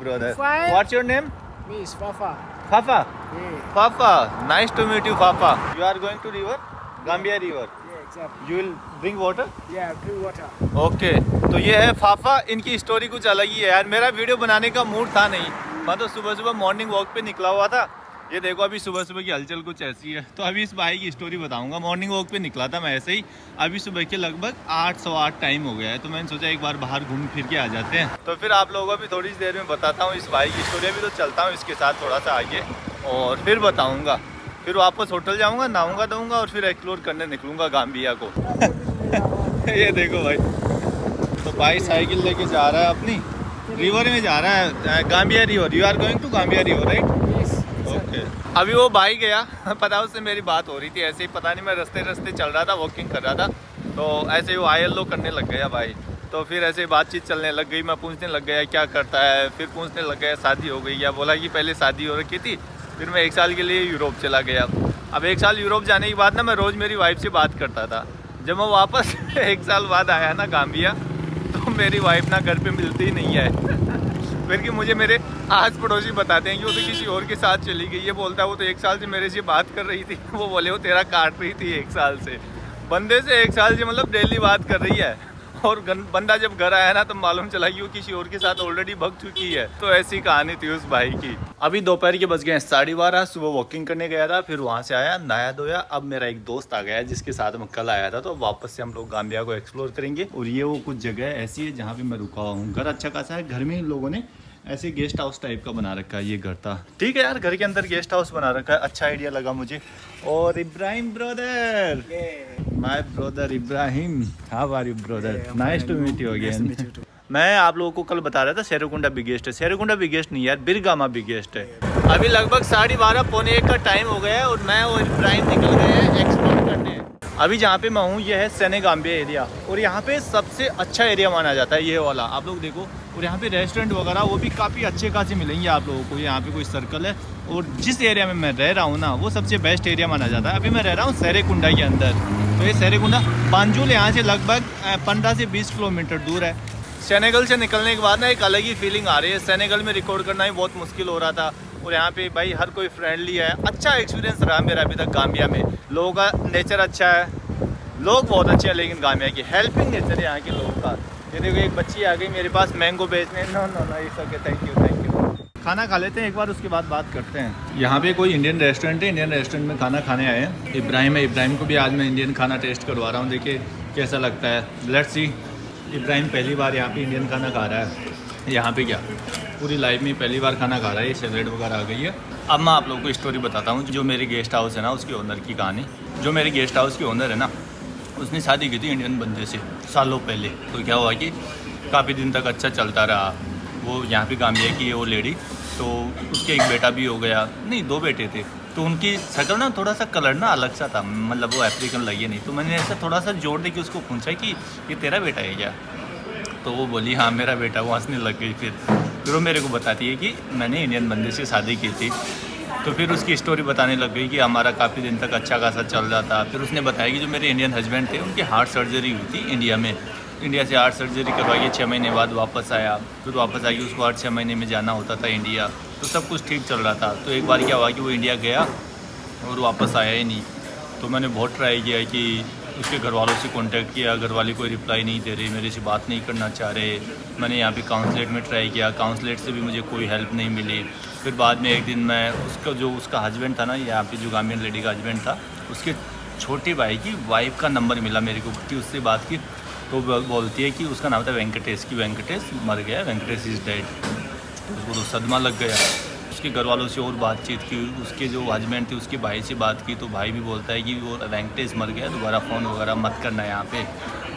brother. Fine. What's your name? Me is Fafa. Fafa. Yeah, Fafa, nice to meet you Fafa. You are going to river? Gambia river. yeah, exactly. You will drink water? Yeah, drink water. Okay, तो ये है फाफा। इनकी स्टोरी कुछ अलग ही है यार। मेरा वीडियो बनाने का मूड था नहीं, मैं तो सुबह सुबह मॉर्निंग वॉक पे निकला हुआ था। ये देखो अभी सुबह सुबह की हलचल कुछ ऐसी है। तो अभी इस भाई की स्टोरी बताऊंगा। मॉर्निंग वॉक पे निकला था मैं ऐसे ही। अभी सुबह के लगभग 8:08 टाइम हो गया है, तो मैंने सोचा एक बार बाहर घूम फिर के आ जाते हैं। तो फिर आप लोगों को भी थोड़ी देर में बताता हूँ इस भाई की स्टोरी। अभी तो चलता हूँ इसके साथ थोड़ा सा आगे और फिर बताऊँगा। फिर वापस होटल जाऊँगा, नहाऊँगा धोऊँगा और फिर एक्सप्लोर करने निकलूँगा गाम्बिया को। ये देखो भाई, तो भाई साइकिल लेके जा रहा है अपनी, रिवर में जा रहा है, Gambia river. You are going to Gambia river right? Yes. Okay. अभी वो भाई गया, पता उससे मेरी बात हो रही थी ऐसे ही, पता नहीं मैं रास्ते चल रहा था, वॉकिंग कर रहा था, तो ऐसे ही वो ILO करने लग गया भाई। तो फिर ऐसे बातचीत चलने लग गई, मैं पूछने लग गया क्या करता है, फिर पूछने लग गया शादी हो गई क्या, बोला कि पहले शादी हो रखी थी, फिर मैं 1 साल के लिए यूरोप चला गया। अब 1 साल यूरोप जाने के बाद ना मैं रोज़ मेरी वाइफ से बात करता था। जब मैं वापस 1 साल बाद आया ना गाम्बिया, तो मेरी वाइफ ना घर पे मिलती ही नहीं है। फिर कि मुझे मेरे आस पड़ोसी बताते हैं कि वो तो किसी और के साथ चली गई है। बोलता है वो तो 1 साल से मेरे से बात कर रही थी। वो बोले वो तेरा काट रही थी 1 साल से, बंदे से 1 साल से मतलब डेली बात कर रही है। और बंदा जब घर आया ना तो मालूम चला कि वो किसी और के साथ ऑलरेडी भग चुकी है। तो ऐसी कहानी थी उस भाई की। अभी दोपहर के बज गए 12:30। सुबह वॉकिंग करने गया था, फिर वहाँ से आया, नहाया धोया। अब मेरा एक दोस्त आ गया है जिसके साथ मैं कल आया था, तो वापस से हम लोग गाम्बिया को एक्सप्लोर करेंगे। और ये वो कुछ जगह ऐसी है जहाँ पे मैं रुका हुआ हूँ। घर अच्छा खासा है, घर में इन लोगों ने ऐसे गेस्ट हाउस टाइप का बना रखा है। ये घर था, ठीक है यार, घर के अंदर गेस्ट हाउस बना रखा है, अच्छा आइडिया लगा मुझे। और Ibrahim brother, my brother Ibrahim, how are you brother? Nice to meet you again. मैं आप लोगों को कल बता रहा था सेरेकुंडा बिगेस्ट है। सेरेकुंडा बिगेस्ट नहीं यार, बिरगामा बिगेस्ट है। अभी लगभग 12:30 पौने 1 का टाइम हो गया है और मैं और इब्राहिम निकल गए हैं एक्सप्लोर करने। अभी जहाँ पे मैं हूँ ये है सेनेगाम्बिया एरिया, और यहाँ पे सबसे अच्छा एरिया माना जाता है ये वाला। आप लोग देखो, और यहाँ पे रेस्टोरेंट वगैरह वो भी काफ़ी अच्छे खासे मिलेंगे आप लोगों को। यहाँ पे कोई सर्कल है, और जिस एरिया में मैं रह रहा हूँ ना, वो सबसे बेस्ट एरिया माना जाता है। अभी मैं रह रहा हूँ सेरेकुंडा के अंदर। तो ये सेरेकुंडा बांजुल यहाँ से लगभग 15 से 20 किलोमीटर दूर है। सेनेगल से निकलने के बाद ना एक अलग ही फीलिंग आ रही है। सेनेगल में रिकॉर्ड करना ही बहुत मुश्किल हो रहा था, और यहाँ पे भाई हर कोई फ्रेंडली है। अच्छा एक्सपीरियंस रहा मेरा अभी तक गाम्बिया में। लोगों का नेचर अच्छा है, लोग बहुत अच्छे हैं, लेकिन गाम्बिया की हेल्पिंग नेचर है यहाँ के लोगों का। ये देखो एक बच्ची आ गई मेरे पास मैंगो बेचने। No it's okay, thank you. खाना खा लेते हैं एक बार, उसके बाद बात करते हैं। यहाँ पे कोई इंडियन रेस्टोरेंट है, इंडियन रेस्टोरेंट में खाना खाने आए हैं। इब्राहिम है, इब्राहिम को भी आज मैं इंडियन खाना टेस्ट करवा रहा हूँ, देखिए कैसा लगता है। Let's see. इब्राहिम पहली बार यहाँ पे इंडियन खाना खा रहा है। यहाँ पे क्या पूरी लाइफ में पहली बार खाना खा रहा है। ये सैलेड वगैरह आ गई है। अब मैं आप लोगों को स्टोरी बताता हूँ, जो मेरी गेस्ट हाउस है ना उसके ओनर की कहानी। जो मेरे गेस्ट हाउस के ओनर है ना, उसने शादी की थी इंडियन बंदे से सालों पहले। तो क्या हुआ कि काफ़ी दिन तक अच्छा चलता रहा। वो यहाँ पे गाम्बिया की है वो लेडी, तो उसके एक बेटा भी हो गया, नहीं 2 बेटे थे। तो उनकी शक्ल ना थोड़ा सा कलर ना अलग सा था, मतलब वो अफ्रीकन लगी नहीं। तो मैंने ऐसा थोड़ा सा जोड़ दे के उसको पूछा कि ये तेरा बेटा है क्या? तो वो बोली हाँ मेरा बेटा। वो हंसने लग गई। फिर वो मेरे को बताती है कि मैंने इंडियन बंदे से शादी की थी। तो फिर उसकी स्टोरी बताने लग गई कि हमारा काफ़ी दिन तक अच्छा खासा चल रहा था। फिर उसने बताया कि जो मेरे इंडियन हस्बैंड थे उनकी हार्ट सर्जरी हुई थी इंडिया में। इंडिया से हार्ट सर्जरी करवा के 6 महीने बाद वापस आया। फिर वापस आके उसको हर 6 महीने में जाना होता था इंडिया। तो सब कुछ ठीक चल रहा था। तो एक बार क्या हुआ कि वो इंडिया गया और वापस आया ही नहीं। तो मैंने बहुत ट्राई किया कि उसके घर वालों से कांटेक्ट किया, घर वाले कोई रिप्लाई नहीं दे रही, मेरे से बात नहीं करना चाह रहे। मैंने यहाँ पे काउंसलेट में ट्राई किया, काउंसलेट से भी मुझे कोई हेल्प नहीं मिली। फिर बाद में एक दिन मैं उसका हस्बैंड था ना, यहाँ पे जो गाम्बियन लेडी का हस्बैंड था, उसके छोटे भाई की वाइफ का नंबर मिला मेरे को, कि उससे बात की तो बोलती है कि उसका नाम था वेंकटेश, कि वेंकटेश मर गया, वेंकटेश इज़ डेड। तो उसको तो सदमा लग गया। उसके घर वालों से और बातचीत की, उसके जो हस्बैंड थे उसके भाई से बात की, तो भाई भी बोलता है कि वो वेंकटेश मर गया, दोबारा फ़ोन वगैरह मत करना यहाँ पे।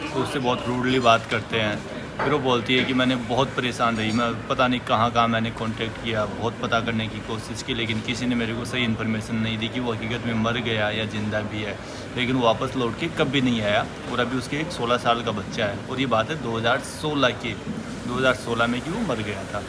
तो उससे बहुत रूडली बात करते हैं। फिर वो बोलती है कि मैंने बहुत परेशान रही, मैं पता नहीं कहाँ मैंने कांटेक्ट किया, बहुत पता करने की कोशिश की, लेकिन किसी ने मेरे को सही इन्फॉर्मेशन नहीं दी कि वो हकीकत में मर गया या ज़िंदा भी है। लेकिन वो वापस लौट के कभी नहीं आया, और अभी उसके एक 16 साल का बच्चा है, और ये बात है 2016 में कि वो मर गया था।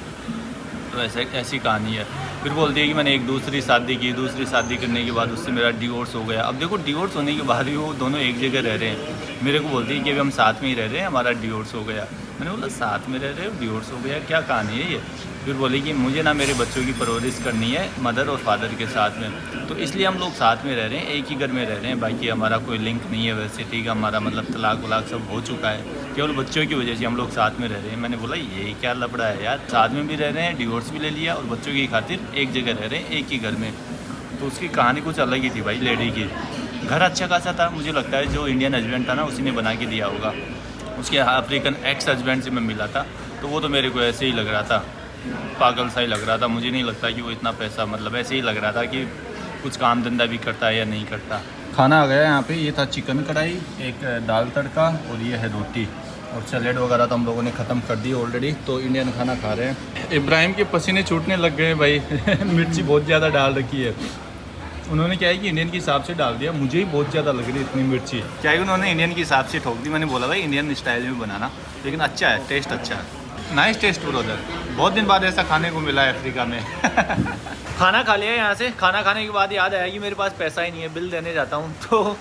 तो ऐसी कहानी है। फिर बोलती है कि मैंने एक दूसरी शादी की, दूसरी शादी करने के बाद उससे मेरा डिवोर्स हो गया। अब देखो, डिवोर्स होने के बाद भी वो दोनों एक जगह रह रहे हैं। मेरे को बोलती है कि अभी हम साथ में ही रह रहे हैं, हमारा डिवोर्स हो गया। मैंने बोला साथ में रह रहे हो, डिवोर्स हो गया, क्या कहानी है ये? फिर बोली कि मुझे ना मेरे बच्चों की परवरिश करनी है मदर और फादर के साथ में, तो इसलिए हम लोग साथ में रह रहे हैं, एक ही घर में रह रहे हैं। बाकी हमारा कोई लिंक नहीं है वैसे, ठीक है, हमारा मतलब तलाक वलाक सब हो चुका है, केवल बच्चों की वजह से हम लोग साथ में रह रहे हैं। मैंने बोला ये क्या लफड़ा है यार, साथ में भी रह रहे हैं, डिवोर्स भी ले लिया, और बच्चों की खातिर एक जगह रह रहे हैं, एक ही घर में। तो उसकी कहानी कुछ अलग ही थी भाई लेडी की। घर अच्छा खासा था, मुझे लगता है जो इंडियन हस्बैंड था ना, उसी ने बना के दिया होगा। उसके अफ्रीकन एक्स हस्बैंड से मैं मिला था, तो वो तो मेरे को ऐसे ही लग रहा था, पागल सा ही लग रहा था। मुझे नहीं लगता कि वो इतना पैसा, मतलब ऐसे ही लग रहा था कि कुछ काम धंधा भी करता है या नहीं करता। खाना आ गया यहाँ पे, ये था चिकन कढ़ाई, एक दाल तड़का, और ये है रोटी, और सैलेड वगैरह तो हम लोगों ने ख़त्म कर दी ऑलरेडी। तो इंडियन खाना खा रहे हैं। इब्राहिम के पसीने छूटने लग गए भाई मिर्ची बहुत ज़्यादा डाल रखी है उन्होंने। क्या है कि इंडियन के हिसाब से डाल दिया, मुझे ही बहुत ज़्यादा लग रही है इतनी मिर्ची। क्या है उन्होंने इंडियन के हिसाब से ठोक दी। मैंने बोला भाई इंडियन स्टाइल में बनाना, लेकिन अच्छा है, टेस्ट अच्छा है, नाइस टेस्ट ब्रदर। बहुत दिन बाद ऐसा खाने को मिला है अफ्रीका में खाना खा लिया यहाँ से। खाना खाने के बाद याद आया कि मेरे पास पैसा ही नहीं है, बिल देने जाता हूँ। तो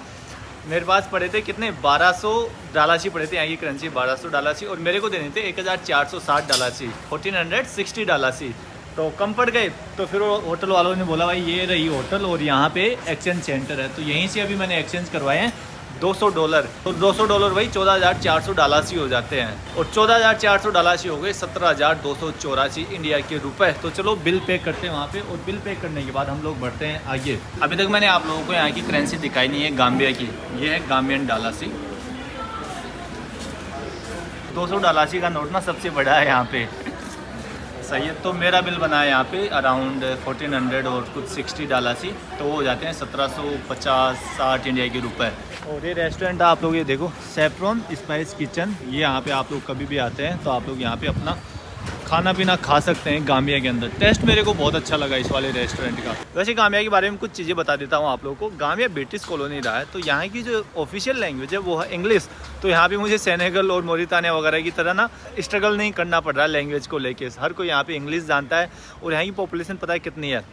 मेरे पास पड़े थे कितने, 1200 डालासी पड़े थे, यहाँ की करेंसी 1200 डालासी, और मेरे को देने थे 1460 डालासी, 1460 डालासी। तो कम पड़ गए। तो फिर होटल वालों ने बोला भाई ये रही होटल, और यहाँ पे एक्सचेंज सेंटर है, तो यहीं से अभी मैंने एक्सचेंज करवाए हैं $200। तो $200 वही 14,400 डालासी हो जाते हैं, और 14,400 डालासी हो गए 17,284 इंडिया के रुपए। तो चलो बिल पे करते हैं वहाँ पे, और बिल पे करने के बाद हम लोग बढ़ते हैं आगे। अभी तक मैंने आप लोगों को यहाँ की करेंसी दिखाई नहीं है गाम्बिया की। ये है गाम्बियन डालासी। 200 डालासी का नोट ना सबसे बड़ा है यहाँ पे, सही है। तो मेरा बिल बना है यहाँ पे अराउंड 1400 और कुछ 60 डालासी, तो वो हो जाते हैं 1750-60 इंडिया के रुपए। और ये रेस्टोरेंट आप लोग ये देखो, सैफ्रॉन स्पाइस किचन, ये यहाँ पे आप लोग कभी भी आते हैं तो आप लोग यहाँ पे अपना खाना पीना खा सकते हैं गाम्बिया के अंदर। टेस्ट मेरे को बहुत अच्छा लगा इस वाले रेस्टोरेंट का। वैसे गाम्बिया के बारे में कुछ चीज़ें बता देता हूँ आप लोगों को। गाम्बिया ब्रिटिश कॉलोनी रहा है, तो यहाँ की जो ऑफिशियल लैंग्वेज है वो है इंग्लिश। तो यहाँ पे मुझे सेनेगल और मोरितानिया वगैरह की तरह ना स्ट्रगल नहीं करना पड़ रहा लैंग्वेज को लेके। हर कोई यहाँ पे इंग्लिश जानता है। और यहाँ की पॉपुलेशन पता है कितनी है,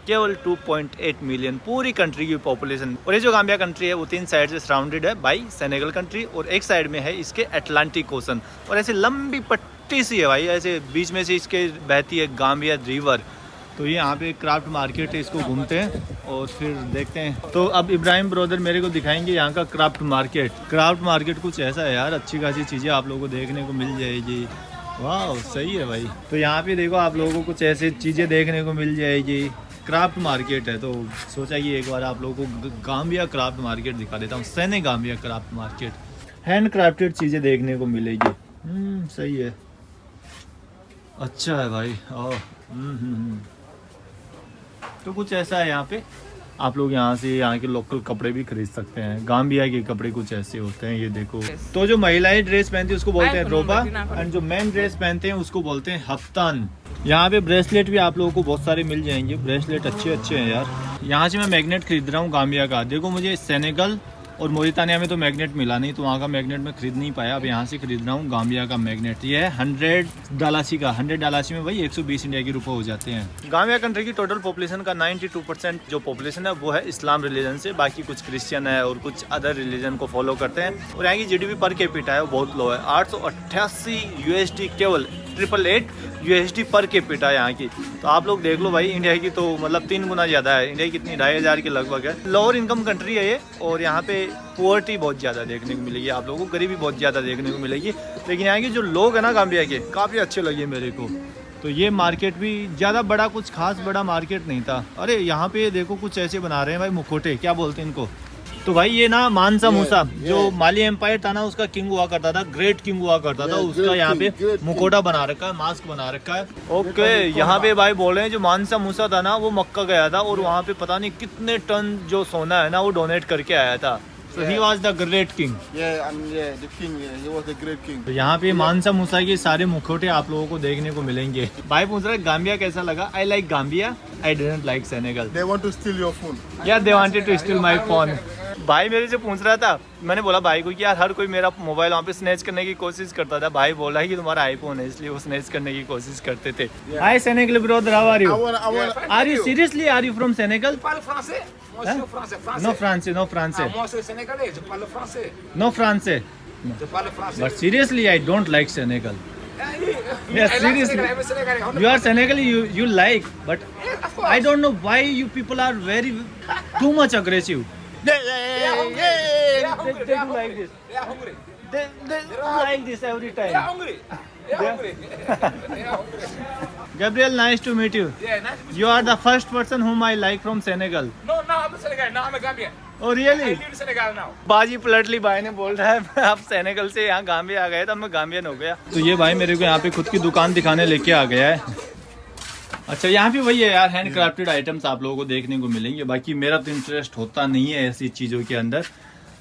केवल 2.8 मिलियन, पूरी कंट्री की पॉपुलेशन। और ये जो गाम्बिया कंट्री है वो 3 साइड से सराउंडेड है बाई सेनेगल कंट्री, और एक साइड में है इसके अटलांटिक ओशन, और ऐसे लंबी पट्टी सी है भाई, ऐसे बीच में से इसके बहती है गाम्बिया रिवर। तो ये यहाँ पे क्राफ्ट मार्केट है, इसको घूमते हैं और फिर देखते हैं। तो अब इब्राहिम ब्रदर मेरे को दिखाएंगे यहाँ का क्राफ्ट मार्केट। क्राफ्ट मार्केट कुछ ऐसा है यार, अच्छी खासी चीज़ें आप लोगों को देखने को मिल जाएगी। वाह सही है भाई। तो यहाँ पे देखो आप लोगों को कुछ ऐसी चीज़ें देखने को मिल जाएगी। क्राफ्ट मार्केट है, तो सोचा कि एक बार आप लोगों को गाम्बिया क्राफ्ट मार्केट दिखा देता हूँ। सेने Gambia craft market, hand crafted चीज़ें देखने को मिलेगी। सही है, अच्छा है भाई। तो कुछ ऐसा है यहाँ पे, आप लोग यहाँ से यहाँ के लोकल कपड़े भी खरीद सकते हैं। गाम्बिया के कपड़े कुछ ऐसे होते हैं, ये देखो। तो जो महिलाएं ड्रेस पहनती है उसको बोलते हैं रोबा, एंड जो मेन ड्रेस पहनते हैं उसको बोलते हैं हफ्तान। यहाँ पे ब्रेसलेट भी आप लोगों को बहुत सारे मिल जाएंगे, ब्रेसलेट अच्छे अच्छे हैं यार। यहाँ से मैं मैग्नेट खरीद रहा हूँ गाम्बिया का। देखो मुझे सेनेगल और मोरितानिया में तो मैग्नेट मिला नहीं, तो वहाँ का मैग्नेट मैं खरीद नहीं पाया। अब यहाँ से खरीद रहा हूँ गाम्बिया का मैग्नेट। ये है 100 डालासी का। 100 डालासी में वही 120 इंडिया के रुपए हो जाते हैं। गाम्बिया कंट्री की टोटल पॉपुलेशन का 92% जो पॉपुलेशन है वो है इस्लाम रिलीजन से, बाकी कुछ क्रिश्चियन है और कुछ अदर रिलीजन को फॉलो करते हैं। और यहाँ की GDP पर कैपिटा है वो बहुत लो है, 888 USD केवल 888 USD पर कैपिटा यहाँ की। तो आप लोग देख लो भाई, इंडिया की तो मतलब 3 गुना ज़्यादा है। इंडिया की कितनी 2500 के लगभग है। लोअर इनकम कंट्री है ये, और यहाँ पे पुअर्टी बहुत ज़्यादा देखने को मिलेगी आप लोगों को, गरीबी बहुत ज़्यादा देखने को मिलेगी। लेकिन यहाँ के जो लोग हैं ना गाम्बिया के, काफ़ी अच्छे लगे मेरे को। तो ये मार्केट भी ज़्यादा बड़ा, कुछ खास बड़ा मार्केट नहीं था। अरे यहाँ पे देखो कुछ ऐसे बना रहे हैं भाई, मुखोटे क्या बोलते हैं इनको। तो भाई ये ना मानसा मूसा जो माली एम्पायर था ना, उसका किंग हुआ करता था, ग्रेट किंग हुआ करता था, उसका यहाँ पे मुखोटा बना रखा है, मास्क बना रखा है। ओके, यहाँ पे भाई बोल रहे हैं जो मानसा मूसा था ना, वो मक्का गया था और वहाँ पे पता नहीं कितने टन जो सोना है ना वो डोनेट करके आया था। So he was the great king. Yeah, and yeah, the king. Yeah, he was the great king. तो यहाँ पे मानसा मूसा के सारे मुखौटे आप लोगों को देखने को मिलेंगे। भाई पूछ रहा है गाम्बिया कैसा लगा? I like Gambia. I didn't like Senegal. They want to steal your phone. Yeah, they wanted to steal my phone. भाई मेरे से पूछ रहा था, मैंने बोला भाई को कि यार हर कोई मेरा मोबाइल वहाँ पे स्नैच करने की कोशिश करता था। भाई बोला कि तुम्हारा आईफोन है इसलिए वो स्नैच करने की कोशिश करते थे। Hi Senegal brother, how are you? Are you seriously? Are you from Senegal? Parle français? Moi, je suis français. Français. No français, no français. Ah, moi, je suis sénégalais. Je parle français. No français. Je parle français. But seriously, I don't like Senegal. Yes, seriously. I'm Senegalese. You are Senegalese, you like, but Of course. I don't know why you people are very too much aggressive. They are hungry. They are hungry. They do like this. They are hungry. They like this every They are time. hungry. They are hungry. They are hungry. Gabriel, nice to meet you. Yeah, nice to meet You are the first person whom I like from Senegal. No, now I'm Senegal. Now I'm a Gambian. Oh I really? live in Senegal now. बाजी पलट ली, भाई ने बोल रहा है मैं आप सेनेगल से यहाँ गाम्बिया आ गए तो मैं गाम्बियन हो गया। तो ये भाई मेरे को यहाँ पे खुद की दुकान दिखाने लेके आ गया है। अच्छा यहाँ पे वही है यार, हैंड क्राफ्टेड आइटम्स आप लोगों को देखने को मिलेंगे। बाकी मेरा तो इंटरेस्ट होता नहीं है ऐसी चीज़ों के अंदर।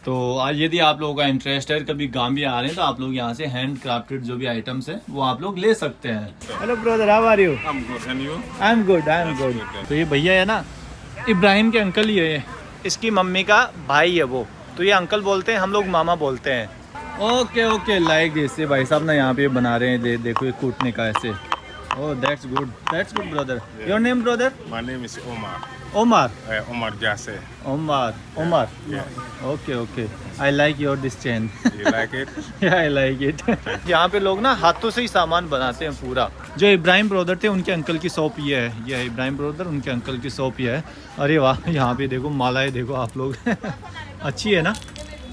तो आज यदि आप लोगों का इंटरेस्ट है, कभी गाम्बिया आ रहे हैं तो आप लोग यहाँ से हैंड क्राफ्टेड जो भी आइटम्स हैं वो आप लोग ले सकते हैं। Hello brother, how are you? I'm good, and you? I am good, I am good. तो ये भैया है ना, इब्राहिम के अंकल ही है ये, इसकी मम्मी का भाई है वो। तो ये अंकल बोलते हैं, हम लोग मामा बोलते हैं। Okay okay, like this. ये भाई साहब ना यहाँ पे बना रहे हैं, देखो ये कूटने का ऐसे। Oh that's good brother. Your name brother? My name is Omar. Omar. Omar Jase. Omar. Yeah. Okay I like your this chain. You like it? I like it. यहाँ पे लोग ना हाथों से ही सामान बनाते हैं पूरा। जो इब्राहिम ब्रदर थे उनके अंकल की शॉप ये है, ये है इब्राहिम ब्रदर, उनके अंकल की शॉप ये है। अरे वाह, यहाँ पे देखो मालाएं देखो आप लोग। अच्छी है ना,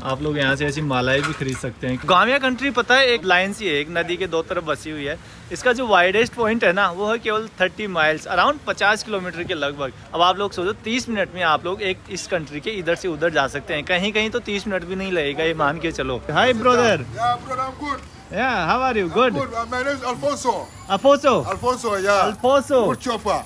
आप लोग यहाँ से ऐसी मालाएं भी खरीद सकते हैं। गाम्बिया कंट्री पता है एक लाइन सी है, एक नदी के दो तरफ बसी हुई है। इसका जो वाइडेस्ट पॉइंट है ना वो है केवल 30 माइल्स, अराउंड 50 किलोमीटर के लगभग। अब आप लोग सोचो 30 मिनट में आप लोग एक इस कंट्री के इधर से उधर जा सकते हैं। कहीं कहीं तो 30 मिनट भी नहीं लगेगा, ये मान के चलो। Hi brother. Yeah, brother, I'm good. Yeah, how are you? Good. Good. My name is Alfonso. Alfonso. Alfonso, yeah. Alfonso. Wood chopper.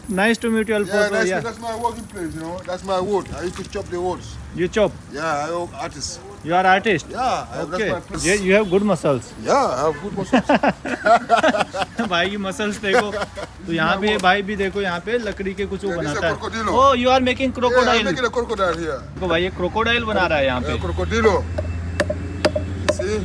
Nice to meet you, Yeah, Alfonso. that's my working place, you know. That's my wood. I used to chop the woods. You chop. Yeah, I am artist. You are artist. Yeah, Okay. that's my place. Yeah, you have good muscles. Yeah, I have good muscles. भाई की मसल्स देखो। तो यहाँ पे भाई भी देखो, यहाँ पे लकड़ी के कुछ वो Yeah, this is बनाता a है। crocodilo. Oh, you are making Yeah, I'm crocodile. making a crocodile here. देखो भाई ये क्रोकोडाइल बना रहा है यहाँ पे। Crocodilo. See?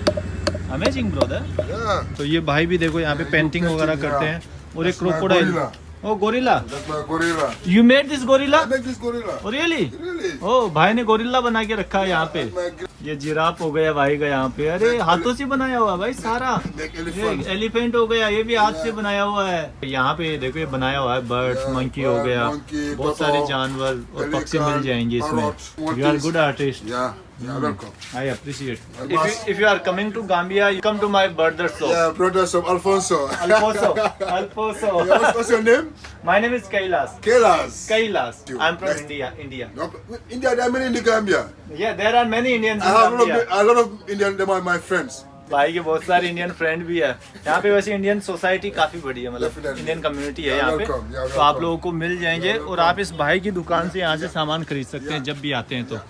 Amazing brother. Yeah. तो ये भाई भी देखो यहाँ पे पेंटिंग वगैरह करते हैं। और एक That's my crocodile. gorilla. Oh gorilla. That's my gorilla. You made this gorilla? I make this gorilla. Oh really? Really? ओ भाई ने गोरिल्ला बना के रखा है यहाँ पे। That's my ये जिराफ हो गया भाई का यहाँ पे। अरे हाथों से बनाया हुआ भाई सारा। Like ये elephant. एलिफेंट हो गया, ये भी हाथ से बनाया हुआ है। यहाँ पे देखो ये बनाया हुआ है बर्ड्स, मंकी हो bird, गया, monkey, बहुत buffalo, सारे जानवर और पक्षी मिल pelican, जाएंगे इसमें। parrot, you are monkeys. Good artist. Yeah, yeah, welcome. I appreciate. must. If you are coming to Gambia, you come to my brother shop. Yeah, brothers of Alfonso. Alfonso. Yeah, Alfonso. what's your name? My name is Kailas. Kailas. Kailas. I'm from Nice. India. No, India, there are many in the Gambia. Yeah, there are many Indians I in have Gambia. a lot of Indian, they are my friends. भाई के बहुत सारे इंडियन फ्रेंड भी है यहाँ पे। वैसे इंडियन सोसाइटी काफी बड़ी है, मतलब Definitely. इंडियन कम्युनिटी है Yeah, यहाँ पे। welcome. Yeah, तो आप welcome. लोगों को मिल जाएंगे और आप इस भाई की दुकान से यहाँ से सामान खरीद सकते हैं जब भी आते हैं तो।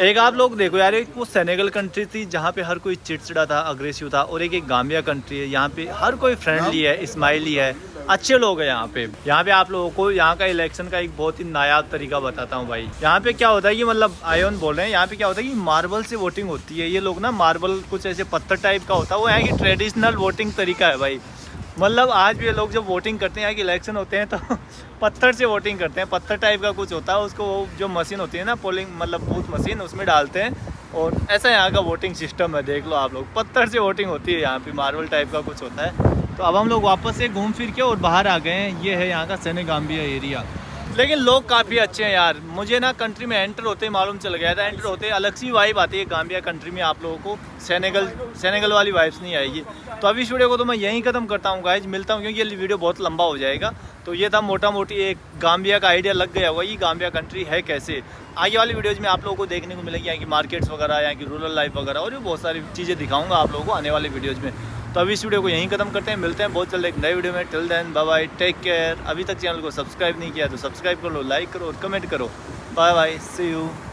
एक आप लोग देखो यार, एक वो सेनेगल कंट्री थी जहाँ पे हर कोई चिड़चिड़ा था, अग्रेसिव था, और एक गाम्बिया कंट्री है यहाँ पे हर कोई फ्रेंडली है, स्माइली है, अच्छे लोग हैं यहाँ पे। यहाँ पे आप लोगों को यहाँ का इलेक्शन का एक बहुत ही नायाब तरीका बताता हूँ भाई। यहाँ पे क्या होता है कि मतलब आयोन बोल रहे हैं, यहाँ पे क्या होता है कि मार्बल से वोटिंग होती है। ये लोग ना मार्बल कुछ ऐसे पत्थर टाइप का होता है, वो यहाँ की ट्रेडिशनल वोटिंग तरीका है भाई। मतलब आज भी ये लोग जब वोटिंग करते हैं, यहाँ के इलेक्शन होते हैं तो पत्थर से वोटिंग करते हैं। पत्थर टाइप का कुछ होता है, उसको वो जो मशीन होती है ना पोलिंग मतलब बूथ मशीन, उसमें डालते हैं और ऐसा यहाँ का वोटिंग सिस्टम है, देख लो आप लोग, पत्थर से वोटिंग होती है यहाँ पे, मार्बल टाइप का कुछ होता है। तो अब हम लोग वापस से घूम फिर के और बाहर आ गए हैं। ये है यहाँ का सेनेगाम्बिया एरिया, लेकिन लोग काफ़ी अच्छे हैं यार। मुझे ना कंट्री में एंटर होते ही मालूम चल गया था, एंटर होते अलग सी वाइब आती है गाम्बिया कंट्री में, आप लोगों को सेनेगल वाली वाइब्स नहीं आएगी। तो अभी इस वीडियो को तो मैं यहीं ख़त्म करता हूँ गाइज, मिलता हूँ क्योंकि ये वीडियो बहुत लंबा हो जाएगा। तो ये था मोटा मोटी एक गाम्बिया का आइडिया लग गया होगा, ये गाम्बिया कंट्री है कैसे। आगे वाली वीडियोज़ में आप लोगों को देखने को मिलेगी यहाँ की मार्केट्स वगैरह, यहाँ की रूरल लाइफ वगैरह, और भी बहुत सारी चीज़ें दिखाऊंगा आप लोगों को आने वाली वीडियोज़ में। तो अभी इस वीडियो को यहीं खत्म करते हैं, मिलते हैं बहुत जल्द एक नए वीडियो में। Till then bye bye, take care. अभी तक चैनल को सब्सक्राइब नहीं किया तो सब्सक्राइब कर लो, लाइक करो और कमेंट करो। Bye bye, see you.